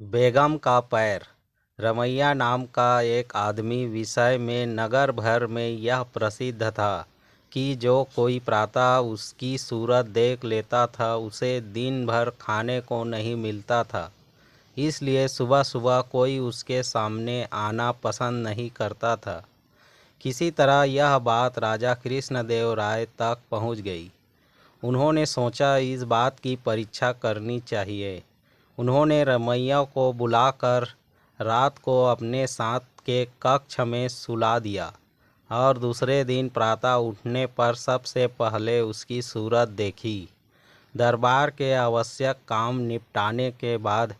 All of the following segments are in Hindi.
बेगम का पैर। रमैया नाम का एक आदमी विषय में नगर भर में यह प्रसिद्ध था कि जो कोई प्रातः उसकी सूरत देख लेता था उसे दिन भर खाने को नहीं मिलता था। इसलिए सुबह सुबह कोई उसके सामने आना पसंद नहीं करता था। किसी तरह यह बात राजा कृष्णदेव राय तक पहुंच गई। उन्होंने सोचा इस बात की परीक्षा करनी चाहिए। उन्होंने रमैया को बुलाकर रात को अपने साथ के कक्ष में सुला दिया और दूसरे दिन प्रातः उठने पर सबसे पहले उसकी सूरत देखी। दरबार के आवश्यक काम निपटाने के बाद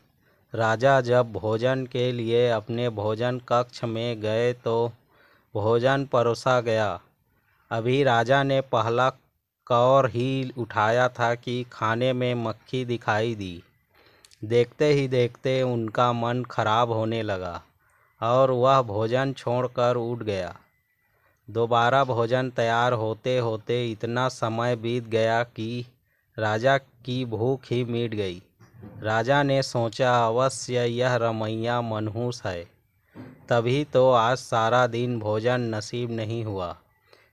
राजा जब भोजन के लिए अपने भोजन कक्ष में गए तो भोजन परोसा गया। अभी राजा ने पहला कौर ही उठाया था कि खाने में मक्खी दिखाई दी। देखते ही देखते उनका मन खराब होने लगा और वह भोजन छोड़कर उठ गया। दोबारा भोजन तैयार होते होते इतना समय बीत गया कि राजा की भूख ही मिट गई। राजा ने सोचा अवश्य यह रमैया मनहूस है, तभी तो आज सारा दिन भोजन नसीब नहीं हुआ।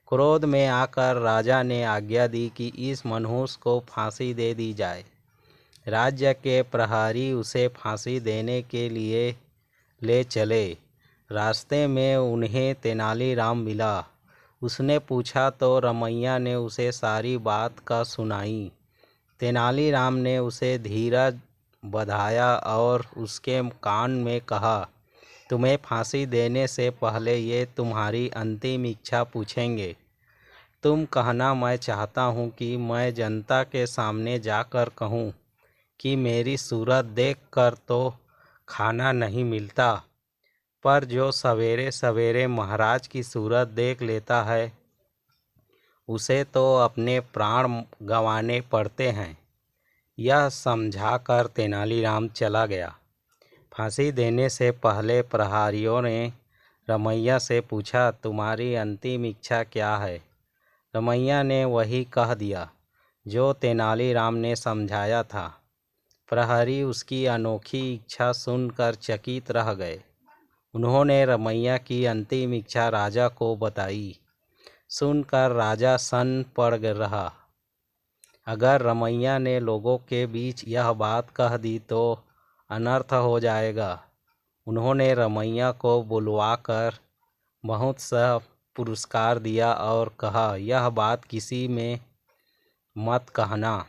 क्रोध में आकर राजा ने आज्ञा दी कि इस मनहूस को फांसी दे दी जाए। राज्य के प्रहरी उसे फांसी देने के लिए ले चले। रास्ते में उन्हें तेनालीराम मिला। उसने पूछा तो रमैया ने उसे सारी बात का सुनाई। तेनालीराम ने उसे धीरज बधाया और उसके कान में कहा, तुम्हें फांसी देने से पहले ये तुम्हारी अंतिम इच्छा पूछेंगे। तुम कहना, मैं चाहता हूँ कि मैं जनता के सामने जाकर कहूँ कि मेरी सूरत देखकर तो खाना नहीं मिलता, पर जो सवेरे सवेरे महाराज की सूरत देख लेता है उसे तो अपने प्राण गंवाने पड़ते हैं। यह समझाकर तेनालीराम चला गया। फांसी देने से पहले प्रहरियों ने रमैया से पूछा, तुम्हारी अंतिम इच्छा क्या है? रमैया ने वही कह दिया जो तेनालीराम ने समझाया था। प्रहरी उसकी अनोखी इच्छा सुनकर चकित रह गए। उन्होंने रमैया की अंतिम इच्छा राजा को बताई। सुनकर राजा सन्न पड़ रहा। अगर रमैया ने लोगों के बीच यह बात कह दी तो अनर्थ हो जाएगा। उन्होंने रमैया को बुलवाकर बहुत सा पुरस्कार दिया और कहा, यह बात किसी में मत कहना।